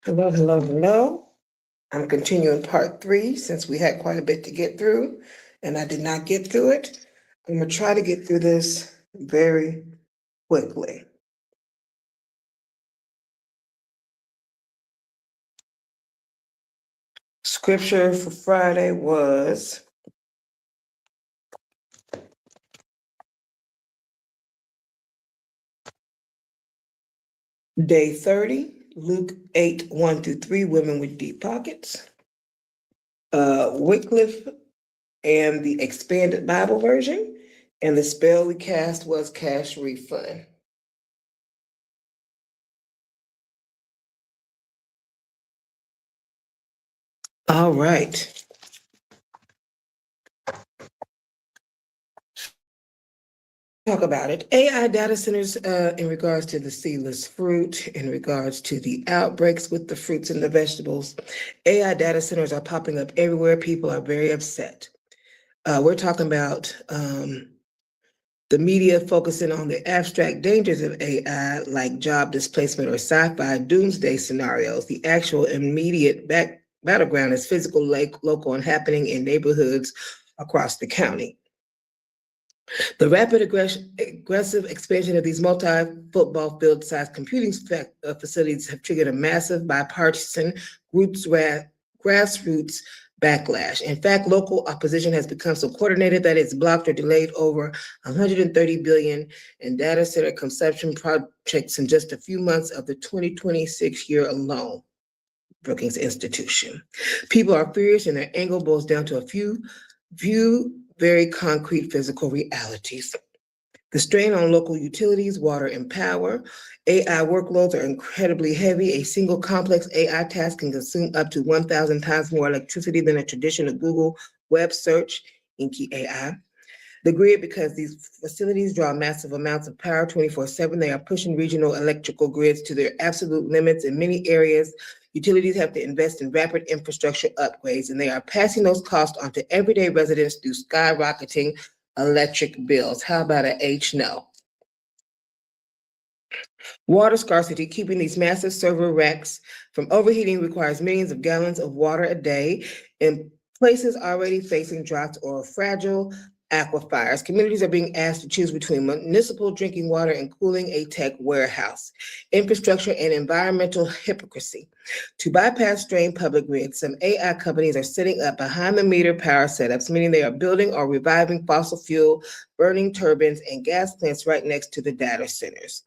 Hello, hello, hello. I'm continuing part 3 since we had quite a bit to get through and I did not get through it. I'm going to try to get through this very quickly. Scripture for Friday was day 30, Luke 8, 1-3, women with deep pockets. Wycliffe and the expanded Bible version. And the spell we cast was cash refund. All right. Talk about it. AI data centers in regards to the seedless fruit, in regards to the outbreaks with the fruits and the vegetables. AI data centers are popping up everywhere. People are very upset. We're talking about the media focusing on the abstract dangers of AI, like job displacement or sci-fi doomsday scenarios. The actual immediate battleground is physical, local, and happening in neighborhoods across the county. The rapid aggressive expansion of these multi-football field-sized computing facilities have triggered a massive bipartisan grassroots backlash. In fact, local opposition has become so coordinated that it's blocked or delayed over 130 billion in data center consumption projects in just a few months of the 2026 year alone. Brookings Institution. People are furious and their anger boils down to a few very concrete physical realities. The strain on local utilities, water, and power. AI workloads are incredibly heavy. A single complex AI task can consume up to 1,000 times more electricity than a traditional Google web search, Inky AI. The grid, because these facilities draw massive amounts of power 24/7, they are pushing regional electrical grids to their absolute limits. In many areas, utilities have to invest in rapid infrastructure upgrades, and they are passing those costs on to everyday residents through skyrocketing electric bills. How about an H no? Water scarcity, keeping these massive server racks from overheating requires millions of gallons of water a day in places already facing droughts or fragile aquifers. Communities are being asked to choose between municipal drinking water and cooling a tech warehouse. Infrastructure and environmental hypocrisy. To bypass strained public grids, some AI companies are setting up behind-the-meter power setups, meaning they are building or reviving fossil fuel burning turbines and gas plants right next to the data centers.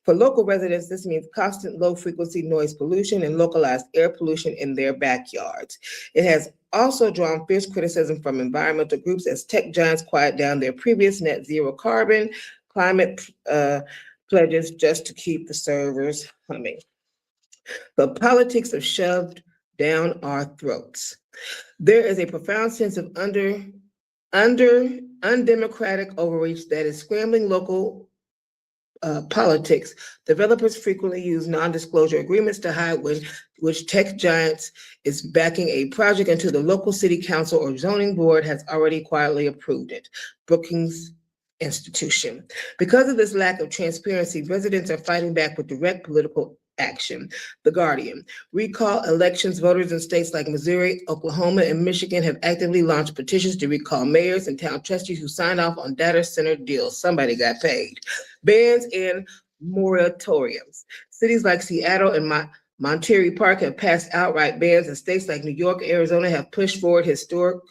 For local residents, this means constant low-frequency noise pollution and localized air pollution in their backyards. It has also drawn fierce criticism from environmental groups as tech giants quiet down their previous net zero carbon climate pledges just to keep the servers humming. The politics are shoved down our throats. There is a profound sense of undemocratic overreach that is scrambling local politics. Developers frequently use non-disclosure agreements to hide which tech giants is backing a project until the local city council or zoning board has already quietly approved it. Brookings Institution. Because of this lack of transparency, residents are fighting back with direct political action. The Guardian. Recall elections. Voters in states like Missouri, Oklahoma, and Michigan have actively launched petitions to recall mayors and town trustees who signed off on data center deals. Somebody got paid. Bans and moratoriums. Cities like Seattle and Monterey Park have passed outright bans, and states like New York and Arizona have pushed forward historic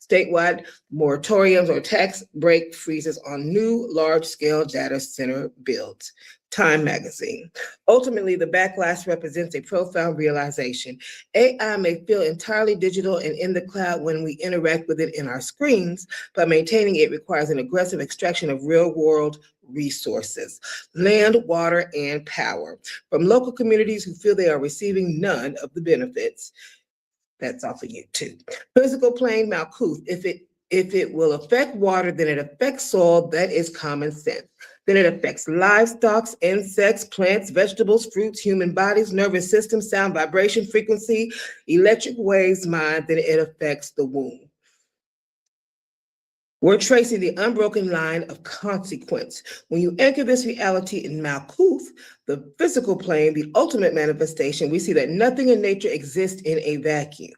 statewide moratoriums or tax break freezes on new large-scale data center builds. Time magazine. Ultimately, the backlash represents a profound realization. AI may feel entirely digital and in the cloud when we interact with it in our screens, but maintaining it requires an aggressive extraction of real-world resources, land, water, and power from local communities who feel they are receiving none of the benefits. That's off of YouTube. Physical plain Malkuth. If it will affect water, then it affects soil. That is common sense. Then it affects livestock, insects, plants, vegetables, fruits, human bodies, nervous system, sound, vibration, frequency, electric waves, mind. Then it affects the womb. We're tracing the unbroken line of consequence. When you anchor this reality in Malkuth, the physical plane, the ultimate manifestation, we see that nothing in nature exists in a vacuum.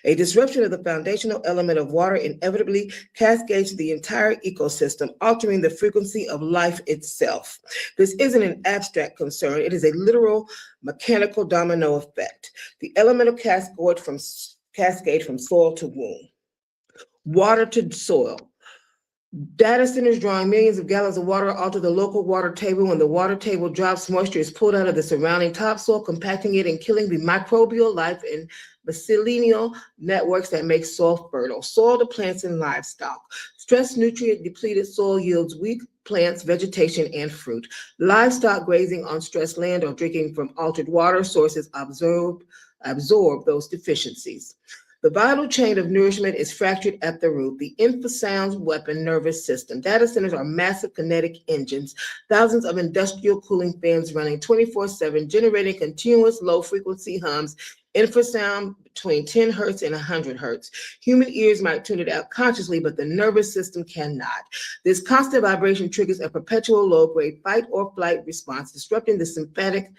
A disruption of the foundational element of water inevitably cascades to the entire ecosystem, altering the frequency of life itself. This isn't an abstract concern, it is a literal mechanical domino effect. The elemental cascade from soil to womb, water to soil. Data centers drawing millions of gallons of water alter the local water table. When the water table drops, moisture is pulled out of the surrounding topsoil, compacting it and killing the microbial life and mycelial networks that make soil fertile. Soil to plants and livestock. Stressed, nutrient depleted soil yields weak plants, vegetation, and fruit. Livestock grazing on stressed land or drinking from altered water sources absorb those deficiencies. The vital chain of nourishment is fractured at the root, the infrasound weapon nervous system. Data centers are massive kinetic engines, thousands of industrial cooling fans running 24/7, generating continuous low-frequency hums, infrasound between 10 hertz and 100 hertz. Human ears might tune it out consciously, but the nervous system cannot. This constant vibration triggers a perpetual low-grade fight or flight response, disrupting the sympathetic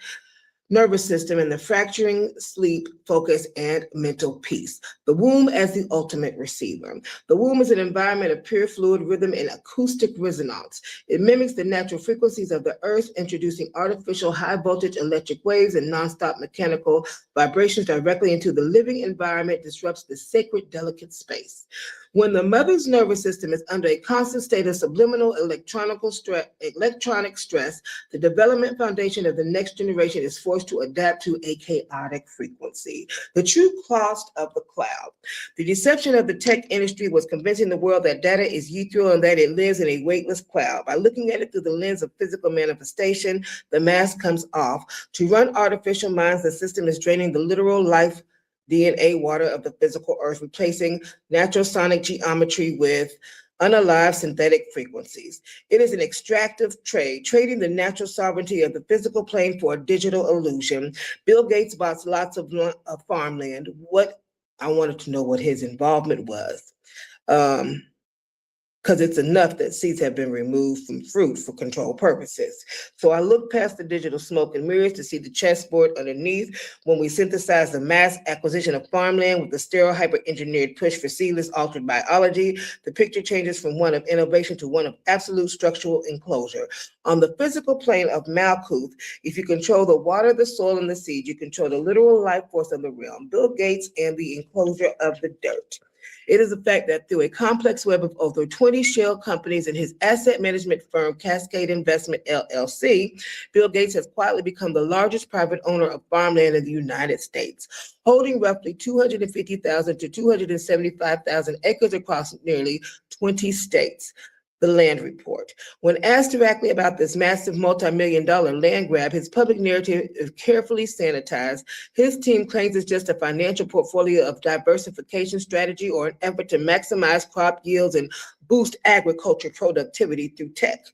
nervous system and the fracturing sleep, focus, and mental peace. The womb as the ultimate receiver. The womb is an environment of pure fluid rhythm and acoustic resonance. It mimics the natural frequencies of the earth, introducing artificial high voltage electric waves and nonstop mechanical vibrations directly into the living environment, disrupts the sacred, delicate space. When the mother's nervous system is under a constant state of subliminal electronic stress, the development foundation of the next generation is forced to adapt to a chaotic frequency. The true cost of the cloud. The deception of the tech industry was convincing the world that data is ethereal and that it lives in a weightless cloud. By looking at it through the lens of physical manifestation, the mask comes off. To run artificial minds, the system is draining the literal life DNA water of the physical earth, replacing natural sonic geometry with unalive synthetic frequencies. It is an extractive trade, trading the natural sovereignty of the physical plane for a digital illusion. Bill Gates bought lots of farmland. I wanted to know what his involvement was. Because it's enough that seeds have been removed from fruit for control purposes. So I look past the digital smoke and mirrors to see the chessboard underneath. When we synthesize the mass acquisition of farmland with the sterile hyper-engineered push for seedless altered biology, the picture changes from one of innovation to one of absolute structural enclosure. On the physical plane of Malkuth, if you control the water, the soil, and the seed, you control the literal life force of the realm, Bill Gates, and the enclosure of the dirt. It is a fact that through a complex web of over 20 shell companies and his asset management firm, Cascade Investment LLC, Bill Gates has quietly become the largest private owner of farmland in the United States, holding roughly 250,000 to 275,000 acres across nearly 20 states. The Land Report. When asked directly about this massive multi-million-dollar land grab, his public narrative is carefully sanitized. His team claims it's just a financial portfolio of diversification strategy or an effort to maximize crop yields and boost agriculture productivity through tech.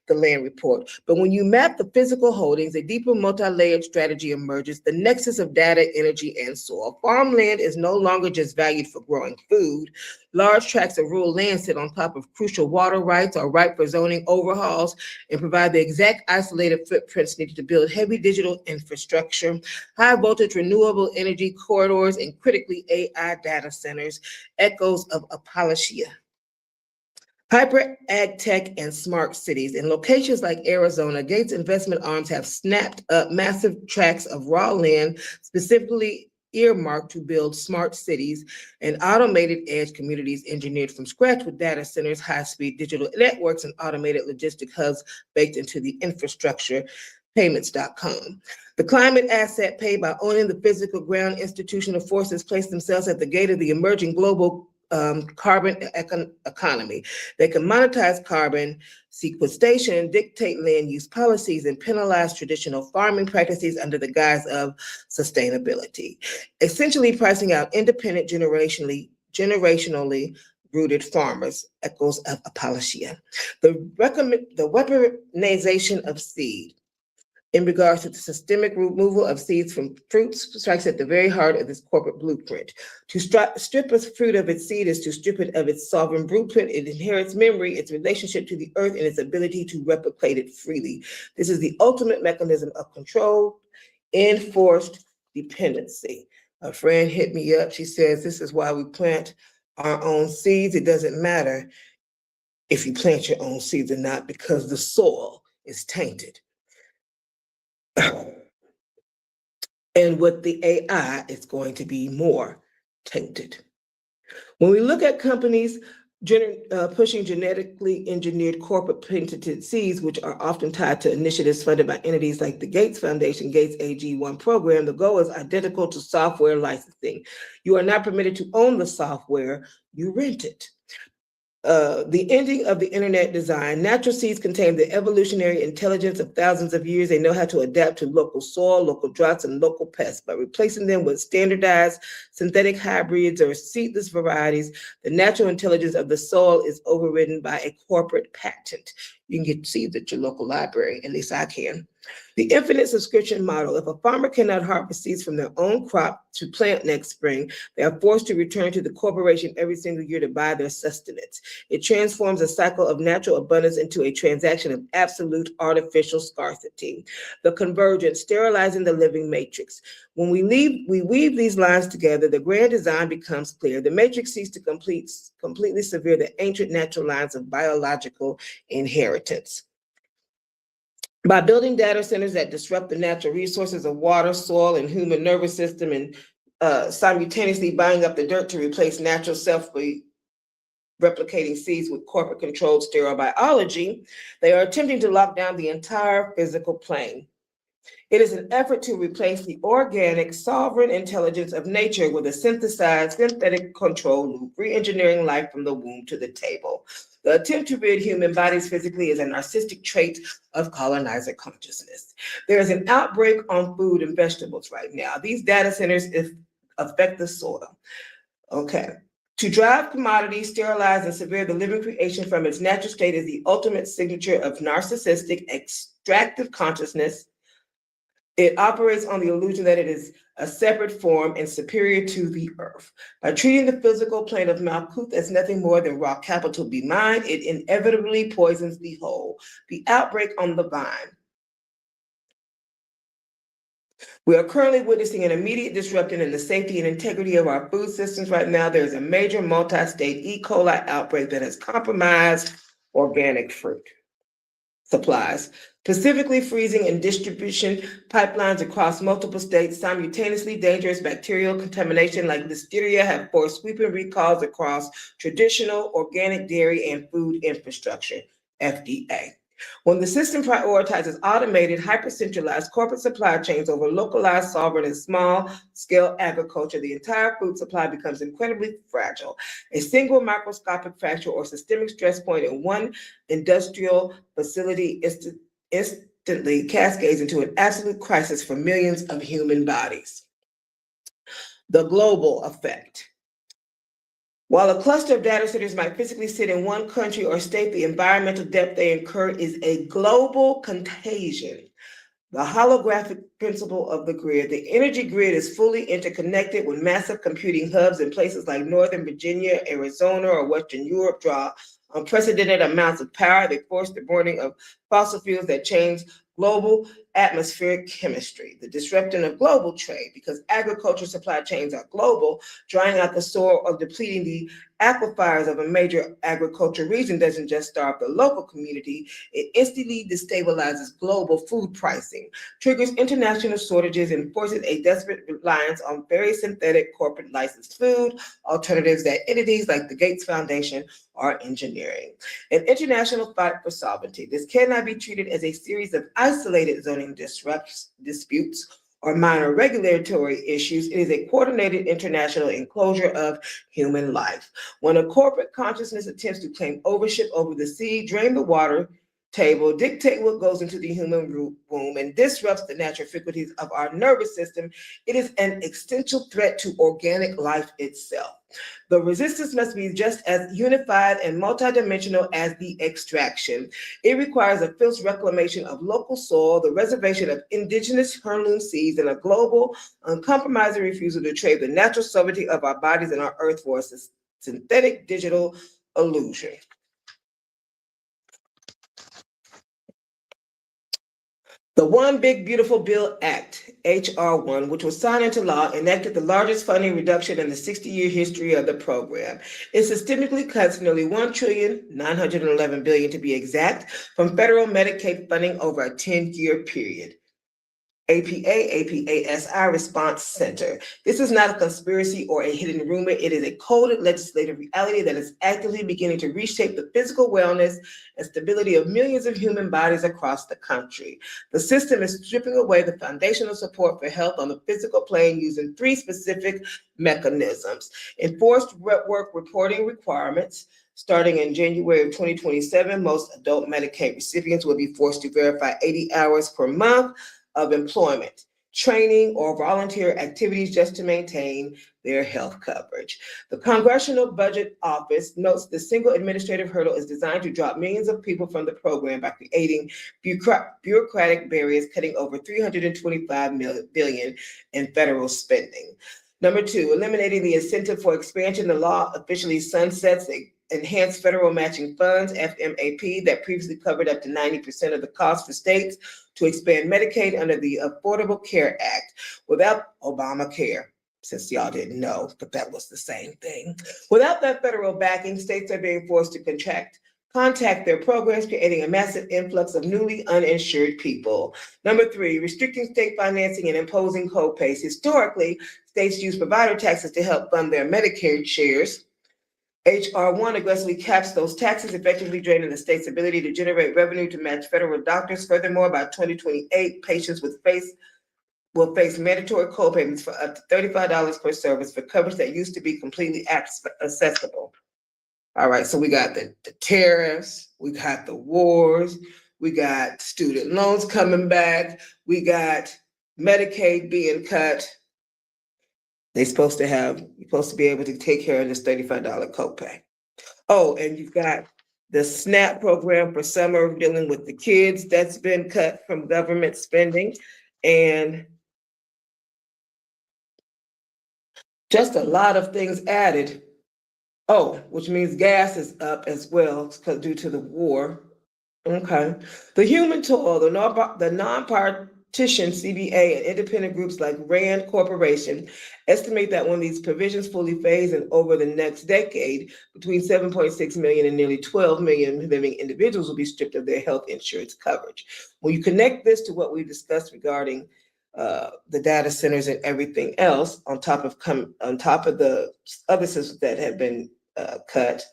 The Land Report. But when you map the physical holdings, a deeper multi-layered strategy emerges, the nexus of data, energy, and soil. Farmland is no longer just valued for growing food. Large tracts of rural land sit on top of crucial water rights, are ripe for zoning overhauls, and provide the exact isolated footprints needed to build heavy digital infrastructure, high voltage renewable energy corridors, and critically AI data centers, echoes of Appalachia. Hyper ag tech and smart cities. In locations like Arizona, Gates investment arms have snapped up massive tracts of raw land, specifically earmarked to build smart cities and automated edge communities engineered from scratch with data centers, high-speed digital networks, and automated logistic hubs baked into the infrastructure. Payments.com. The climate asset paid by owning the physical ground institutional forces place themselves at the gate of the emerging global carbon economy. They can monetize carbon sequestration, dictate land use policies, and penalize traditional farming practices under the guise of sustainability, essentially pricing out independent generationally rooted farmers, echoes of Appalachia. The weaponization of seed. in regards to the systemic removal of seeds from fruits strikes at the very heart of this corporate blueprint. To strip a fruit of its seed is to strip it of its sovereign blueprint. It inherits memory, its relationship to the earth, and its ability to replicate it freely. This is the ultimate mechanism of control, enforced dependency. A friend hit me up. She says, this is why we plant our own seeds. It doesn't matter if you plant your own seeds or not, because the soil is tainted. And with the AI, it's going to be more tainted. When we look at companies pushing genetically engineered corporate patented seeds, which are often tied to initiatives funded by entities like the Gates Foundation, Gates AG1 program, the goal is identical to software licensing. You are not permitted to own the software, you rent it. The ending of the internet design. Natural seeds contain the evolutionary intelligence of thousands of years. They know how to adapt to local soil, local droughts, and local pests. By replacing them with standardized synthetic hybrids or seedless varieties, the natural intelligence of the soil is overridden by a corporate patent. You can get seeds at your local library, at least I can. The infinite subscription model. If a farmer cannot harvest seeds from their own crop to plant next spring, they are forced to return to the corporation every single year to buy their sustenance. It transforms a cycle of natural abundance into a transaction of absolute artificial scarcity. The convergence, sterilizing the living matrix. When we weave these lines together, the grand design becomes clear. The matrix seeks to completely sever the ancient natural lines of biological inheritance. By building data centers that disrupt the natural resources of water, soil, and human nervous system, and simultaneously buying up the dirt to replace natural self-replicating seeds with corporate-controlled sterile biology, they are attempting to lock down the entire physical plane. It is an effort to replace the organic, sovereign intelligence of nature with a synthesized, synthetic control loop, re-engineering life from the womb to the table. The attempt to rid human bodies physically is a narcissistic trait of colonizer consciousness. There is an outbreak on food and vegetables right now. These data centers affect the soil. Okay. To drive commodities, sterilize, and sever the living creation from its natural state is the ultimate signature of narcissistic, extractive consciousness. It operates on the illusion that it is a separate form and superior to the earth. By treating the physical plane of Malkuth as nothing more than raw capital be mine, it inevitably poisons the whole. The outbreak on the vine. We are currently witnessing an immediate disruption in the safety and integrity of our food systems right now. There is a major multi-state E. coli outbreak that has compromised organic fruit supplies, specifically freezing and distribution pipelines across multiple states. Simultaneously, dangerous bacterial contamination like Listeria have forced sweeping recalls across traditional organic dairy and food infrastructure, FDA. When the system prioritizes automated, hyper-centralized corporate supply chains over localized, sovereign, and small-scale agriculture, the entire food supply becomes incredibly fragile. A single microscopic fracture or systemic stress point in one industrial facility instantly cascades into an absolute crisis for millions of human bodies. The global effect. While a cluster of data centers might physically sit in one country or state, the environmental depth they incur is a global contagion. The holographic principle of the grid. The energy grid is fully interconnected with massive computing hubs in places like Northern Virginia, Arizona, or Western Europe draw unprecedented amounts of power. They force the burning of fossil fuels that change global atmospheric chemistry, the disruption of global trade, because agriculture supply chains are global. Drying out the soil or depleting the aquifers of a major agriculture region doesn't just starve the local community, it instantly destabilizes global food pricing, triggers international shortages, and forces a desperate reliance on very synthetic corporate licensed food alternatives that entities like the Gates Foundation are engineering. An international fight for sovereignty. This cannot be treated as a series of isolated zoning disputes or minor regulatory issues. It is a coordinated international enclosure of human life. When a corporate consciousness attempts to claim ownership over the sea, drain the water, table dictate what goes into the human womb and disrupts the natural frequencies of our nervous system, it is an existential threat to organic life itself. The resistance must be just as unified and multidimensional as the extraction. It requires a fierce reclamation of local soil, the reservation of indigenous heirloom seeds, and a global, uncompromising refusal to trade the natural sovereignty of our bodies and our earth for a synthetic digital illusion. The One Big Beautiful Bill Act, H.R. 1, which was signed into law, enacted the largest funding reduction in the 60-year history of the program. It systemically cuts nearly $1,911 billion to be exact from federal Medicaid funding over a 10-year period. APASI Response Center. This is not a conspiracy or a hidden rumor. It is a coded legislative reality that is actively beginning to reshape the physical wellness and stability of millions of human bodies across the country. The system is stripping away the foundational support for health on the physical plane using three specific mechanisms: enforced work reporting requirements. Starting in January of 2027, most adult Medicaid recipients will be forced to verify 80 hours per month of employment, training, or volunteer activities just to maintain their health coverage. The Congressional Budget Office notes the single administrative hurdle is designed to drop millions of people from the program by creating bureaucratic barriers, cutting over $325 billion in federal spending. Number two, eliminating the incentive for expansion. The law officially sunsets enhanced federal matching funds, FMAP, that previously covered up to 90% of the cost for states to expand Medicaid under the Affordable Care Act. Without Obamacare, since y'all didn't know, but that was the same thing. Without that federal backing, states are being forced to contact their programs, creating a massive influx of newly uninsured people. Number three, restricting state financing and imposing co-pays. Historically, states use provider taxes to help fund their Medicare shares. H.R. 1 aggressively caps those taxes, effectively draining the state's ability to generate revenue to match federal doctors. Furthermore, by 2028, patients will face mandatory co-payments for up to $35 per service for coverage that used to be completely accessible. All right, so we got the tariffs, we got the wars, we got student loans coming back, we got Medicaid being cut. You're supposed to be able to take care of this $35 copay. Oh, and you've got the SNAP program for summer dealing with the kids that's been cut from government spending, and just a lot of things added. Oh, which means gas is up as well due to the war. Okay. The human toll, the nonpartisan CBA and independent groups like RAND Corporation estimate that when these provisions fully phase in over the next decade, between 7.6 million and nearly 12 million living individuals will be stripped of their health insurance coverage. When you connect this to what we discussed regarding the data centers and everything else, on top of the other systems that have been cut,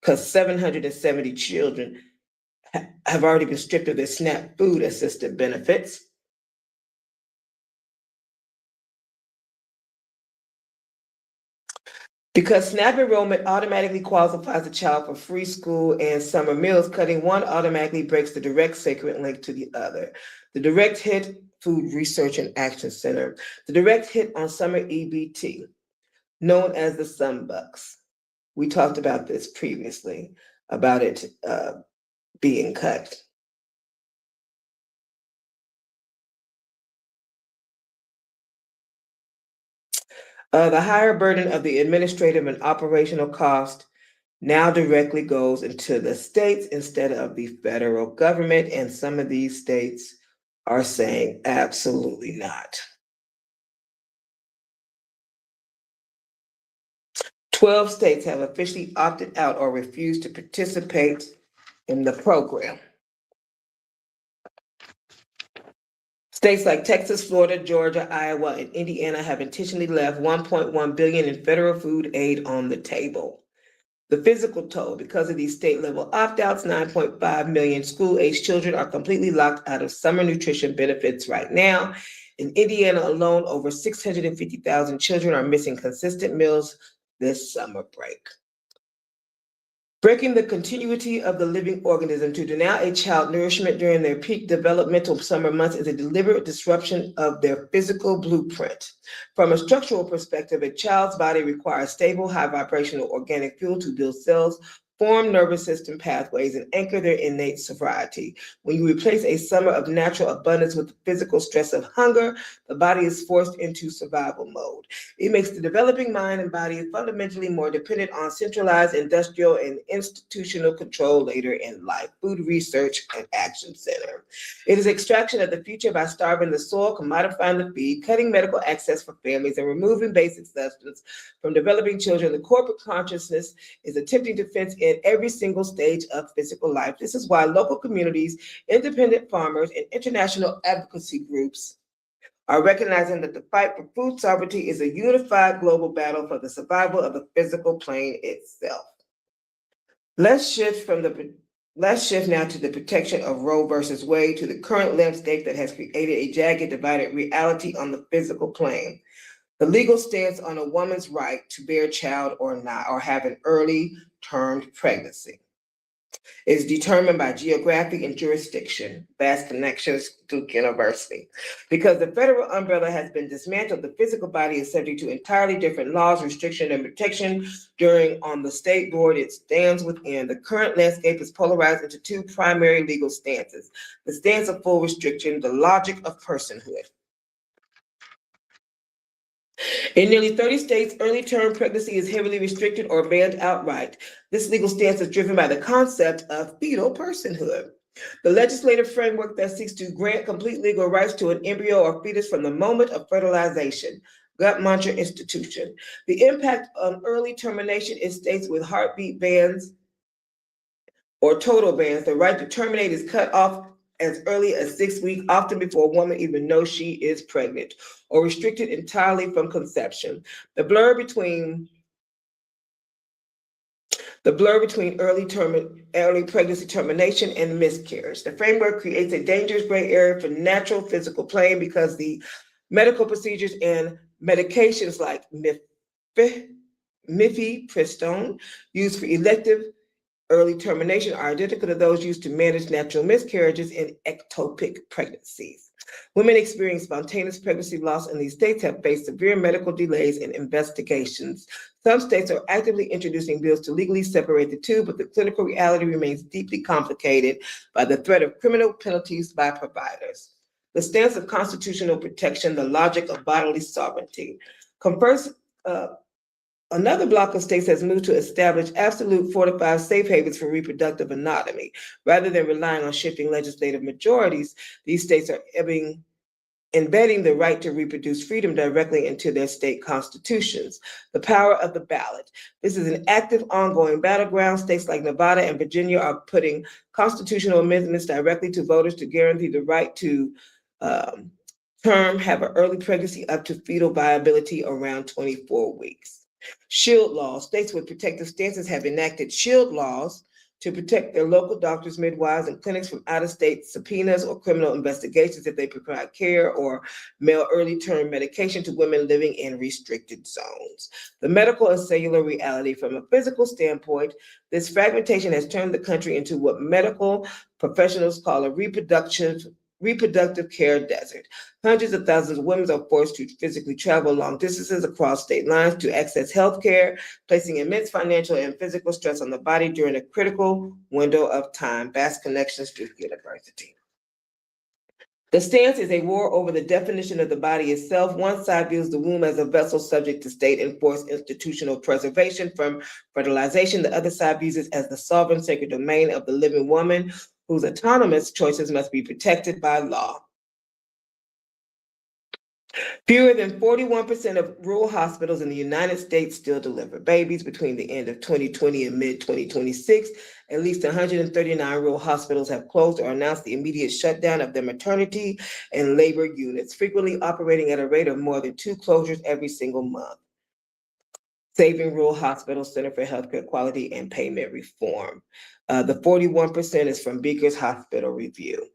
because 770 children have already been stripped of their SNAP food assistance benefits. Because SNAP enrollment automatically qualifies a child for free school and summer meals, cutting one automatically breaks the direct sacred link to the other. The direct hit, Food Research and Action Center, the direct hit on summer EBT, known as the Sunbucks. We talked about this previously, about it being cut. The higher burden of the administrative and operational cost now directly goes into the states instead of the federal government, and some of these states are saying absolutely not. 12 states have officially opted out or refused to participate in the program. States like Texas, Florida, Georgia, Iowa, and Indiana have intentionally left $1.1 billion in federal food aid on the table. The physical toll, because of these state-level opt-outs, 9.5 million school-aged children are completely locked out of summer nutrition benefits right now. In Indiana alone, over 650,000 children are missing consistent meals this summer break. Breaking the continuity of the living organism. To deny a child nourishment during their peak developmental summer months is a deliberate disruption of their physical blueprint. From a structural perspective, a child's body requires stable, high vibrational organic fuel to build cells, form nervous system pathways, and anchor their innate sobriety. When you replace a summer of natural abundance with the physical stress of hunger, the body is forced into survival mode. It makes the developing mind and body fundamentally more dependent on centralized industrial and institutional control later in life. Food Research and Action Center. It is extraction of the future by starving the soil, commodifying the feed, cutting medical access for families, and removing basic substance from developing children. The corporate consciousness is attempting to fence in every single stage of physical life. This is why local communities, independent farmers, and international advocacy groups are recognizing that the fight for food sovereignty is a unified global battle for the survival of the physical plane itself. Let's shift now to the protection of Roe versus Wade, to the current landscape that has created a jagged, divided reality on the physical plane. The legal stance on a woman's right to bear a child or not, or have an early term pregnancy, is determined by geographic and jurisdiction, vast connections, Duke University. Because the federal umbrella has been dismantled, the physical body is subject to entirely different laws, restriction, and protection on the state board it stands within. The current landscape is polarized into two primary legal stances: the stance of full restriction, the logic of personhood. In nearly 30 states, early-term pregnancy is heavily restricted or banned outright. This legal stance is driven by the concept of fetal personhood, the legislative framework that seeks to grant complete legal rights to an embryo or fetus from the moment of fertilization. Guttmacher Institution. The impact on early termination in states with heartbeat bans or total bans. The right to terminate is cut off as early as 6 weeks, often before a woman even knows she is pregnant, or restricted entirely from conception. The blur between early pregnancy termination and miscarriage. The framework creates a dangerous gray area for natural physical plane because the medical procedures and medications like mifepristone used for elective early termination are identical to those used to manage natural miscarriages and ectopic pregnancies. Women experiencing spontaneous pregnancy loss in these states have faced severe medical delays and investigations. Some states are actively introducing bills to legally separate the two, but the clinical reality remains deeply complicated by the threat of criminal penalties by providers. The stance of constitutional protection, the logic of bodily sovereignty. Another block of states has moved to establish absolute fortified safe havens for reproductive autonomy. Rather than relying on shifting legislative majorities, these states are embedding the right to reproduce freedom directly into their state constitutions. The power of the ballot. This is an active, ongoing battleground. States like Nevada and Virginia are putting constitutional amendments directly to voters to guarantee the right to have an early pregnancy up to fetal viability around 24 weeks. Shield laws. States with protective stances have enacted shield laws to protect their local doctors, midwives, and clinics from out-of-state subpoenas or criminal investigations if they provide care or mail early-term medication to women living in restricted zones. The medical and cellular reality. From a physical standpoint, this fragmentation has turned the country into what medical professionals call a reproductive care desert. Hundreds of thousands of women are forced to physically travel long distances across state lines to access health care, placing immense financial and physical stress on the body during a critical window of time. Vast connections to University. The stance is a war over the definition of the body itself. One side views the womb as a vessel subject to state-enforced institutional preservation from fertilization. The other side views it as the sovereign sacred domain of the living woman, whose autonomous choices must be protected by law. Fewer than 41% of rural hospitals in the United States still deliver babies. Between the end of 2020 and mid-2026, at least 139 rural hospitals have closed or announced the immediate shutdown of their maternity and labor units, frequently operating at a rate of more than 2 closures every single month. Saving Rural Hospitals Center for Healthcare Quality and Payment Reform. The 41% is from Beaker's Hospital Review.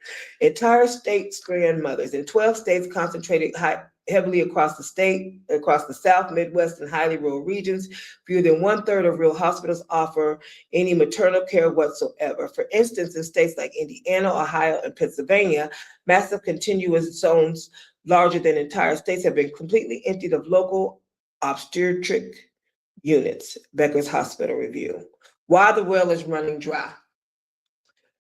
Entire states grandmothers in 12 states concentrated heavily across the state, across the South, Midwest, and highly rural regions. Fewer than 1/3 of rural hospitals offer any maternal care whatsoever. For instance, in states like Indiana, Ohio, and Pennsylvania, massive continuous zones larger than entire states have been completely emptied of local obstetric units, Becker's Hospital Review. While the well is running dry.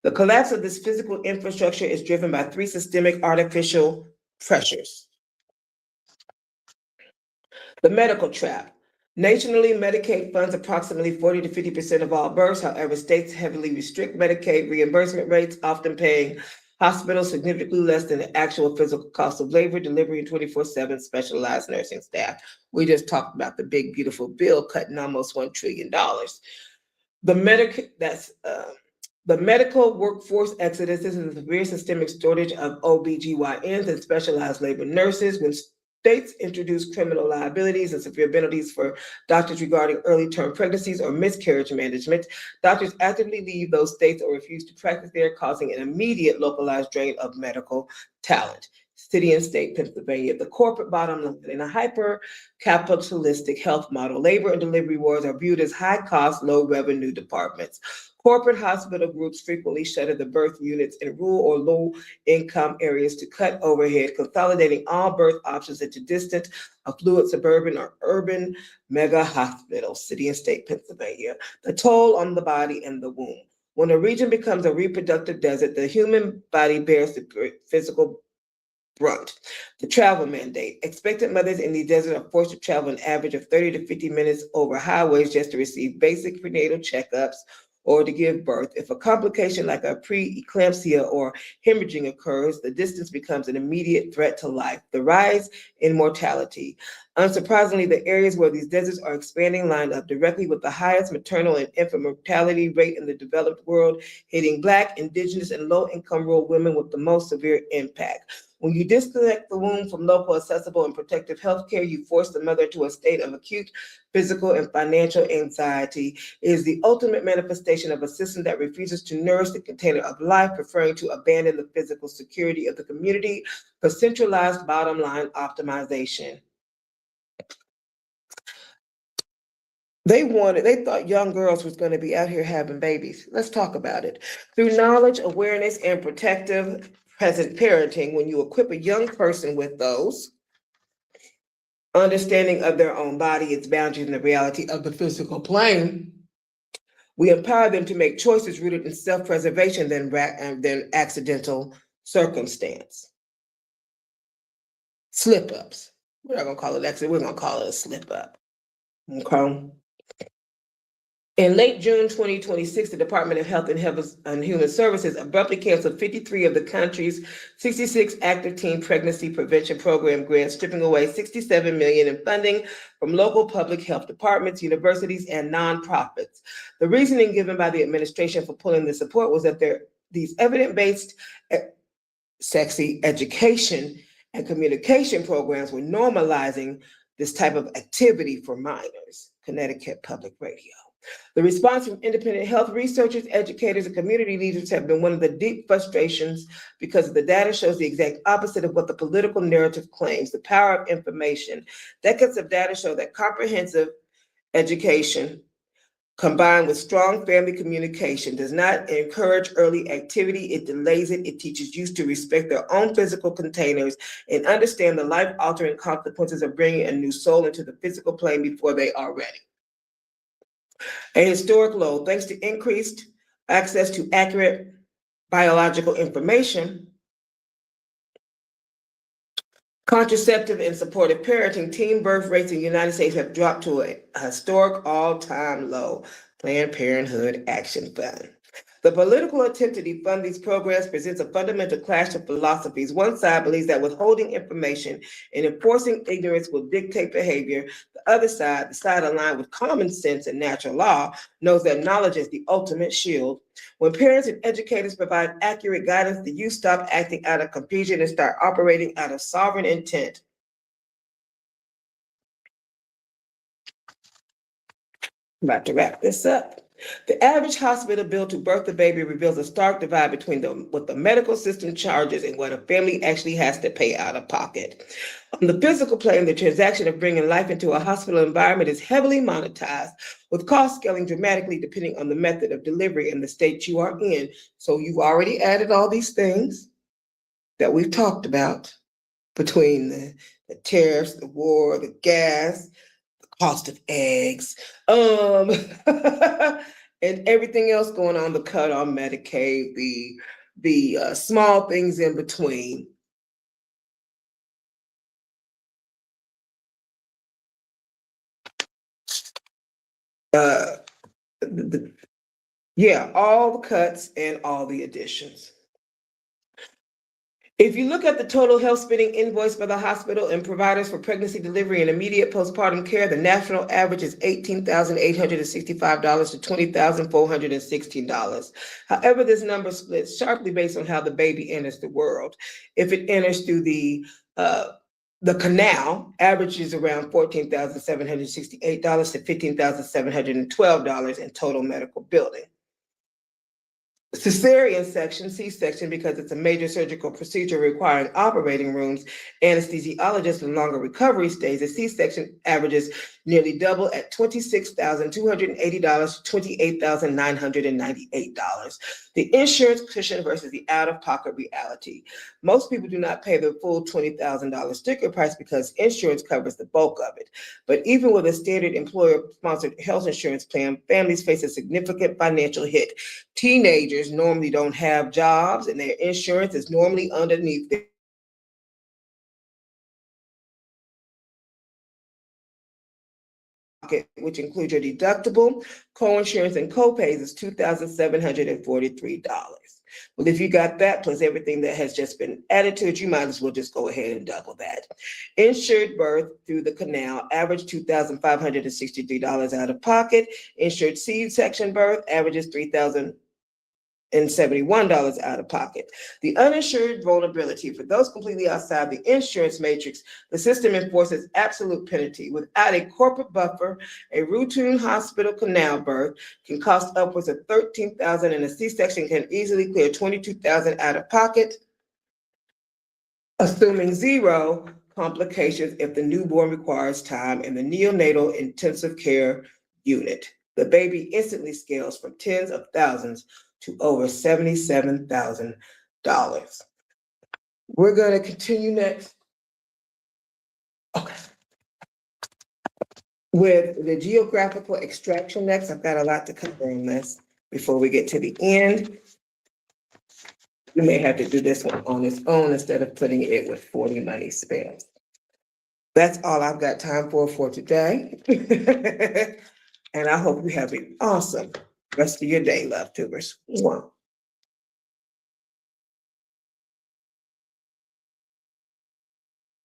The collapse of this physical infrastructure is driven by 3 systemic artificial pressures. The medical trap. Nationally, Medicaid funds approximately 40 to 50% of all births. However, states heavily restrict Medicaid reimbursement rates, often paying hospitals significantly less than the actual physical cost of labor, delivery, and 24/7 specialized nursing staff. We just talked about the big, beautiful bill cutting almost $1 trillion. The medical workforce exodus is a severe systemic shortage of OBGYNs and specialized labor nurses. When states introduce criminal liabilities and severe penalties for doctors regarding early term pregnancies or miscarriage management, doctors actively leave those states or refuse to practice there, causing an immediate localized drain of medical talent. City and state Pennsylvania, the corporate bottom line in a hyper-capitalistic health model, labor and delivery wards are viewed as high-cost, low-revenue departments. Corporate hospital groups frequently shutter the birth units in rural or low-income areas to cut overhead, consolidating all birth options into distant, affluent, suburban, or urban mega hospitals, city and state Pennsylvania. The toll on the body and the womb. When a region becomes a reproductive desert, the human body bears the physical brunt. The travel mandate. Expectant mothers in the desert are forced to travel an average of 30 to 50 minutes over highways just to receive basic prenatal checkups or to give birth. If a complication like a preeclampsia or hemorrhaging occurs, the distance becomes an immediate threat to life. The rise in mortality. Unsurprisingly, the areas where these deserts are expanding line up directly with the highest maternal and infant mortality rate in the developed world, hitting Black, Indigenous, and low-income rural women with the most severe impact. When you disconnect the womb from local, accessible, and protective health care, you force the mother to a state of acute physical and financial anxiety. It is the ultimate manifestation of a system that refuses to nourish the container of life, preferring to abandon the physical security of the community for centralized bottom line optimization. They thought young girls was going to be out here having babies. Let's talk about it. Through knowledge, awareness, and protective present parenting, when you equip a young person with those, understanding of their own body, its boundaries, and the reality of the physical plane, we empower them to make choices rooted in self-preservation than accidental circumstance. Slip-ups. We're not going to call it accident. We're going to call it a slip-up. Okay. In late June 2026, the Department of Health and Human Services abruptly canceled 53 of the country's 66 active teen pregnancy prevention program grants, stripping away $67 million in funding from local public health departments, universities, and nonprofits. The reasoning given by the administration for pulling the support was that these evidence-based sexy education and communication programs were normalizing this type of activity for minors. Connecticut Public Radio. The response from independent health researchers, educators, and community leaders have been one of the deep frustrations because the data shows the exact opposite of what the political narrative claims. The power of information. Decades of data show that comprehensive education combined with strong family communication does not encourage early activity. It delays it. It teaches youth to respect their own physical containers and understand the life-altering consequences of bringing a new soul into the physical plane before they are ready. A historic low, thanks to increased access to accurate biological information, contraceptive and supportive parenting, teen birth rates in the United States have dropped to a historic all-time low. Planned Parenthood Action Fund. The political attempt to defund these programs presents a fundamental clash of philosophies. One side believes that withholding information and enforcing ignorance will dictate behavior. The other side, the side aligned with common sense and natural law, knows that knowledge is the ultimate shield. When parents and educators provide accurate guidance, the youth stop acting out of confusion and start operating out of sovereign intent. About to wrap this up. The average hospital bill to birth a baby reveals a stark divide between what the medical system charges and what a family actually has to pay out of pocket. On the physical plane, the transaction of bringing life into a hospital environment is heavily monetized, with costs scaling dramatically depending on the method of delivery and the state you are in. So you've already added all these things that we've talked about between the tariffs, the war, the gas, cost of eggs, and everything else going on, the cut on Medicaid, the small things in between. Yeah, all the cuts and all the additions. If you look at the total health spending invoice for the hospital and providers for pregnancy, delivery, and immediate postpartum care, the national average is $18,865 to $20,416. However, this number splits sharply based on how the baby enters the world. If it enters through the canal, averages around $14,768 to $15,712 in total medical billing. Cesarean section, C-section, because it's a major surgical procedure requiring operating rooms, anesthesiologists, and longer recovery stays. A C-section averages nearly double at $26,280 to $28,998. The insurance cushion versus the out-of-pocket reality. Most people do not pay the full $20,000 sticker price because insurance covers the bulk of it. But even with a standard employer-sponsored health insurance plan, families face a significant financial hit. Teenagers normally don't have jobs and their insurance is normally underneath their pocket, which includes your deductible, co-insurance, and co-pays is $2,743. Well, if you got that plus everything that has just been added to it, you might as well just go ahead and double that. Insured birth through the canal, average $2,563 out of pocket. Insured C-section birth averages $3,071 out of pocket. The uninsured vulnerability, for those completely outside the insurance matrix, the system enforces absolute penalty. Without a corporate buffer, a routine hospital canal birth can cost upwards of $13,000 and a C-section can easily clear $22,000 out of pocket, assuming zero complications if the newborn requires time in the neonatal intensive care unit. The baby instantly scales from tens of thousands to over $77,000. We're going to continue next. Okay. With the geographical extraction next, I've got a lot to cover on this before we get to the end. You may have to do this one on its own instead of putting it with 40 money spells. That's all I've got time for today. And I hope you have an awesome rest of your day, love tubers. Mwah.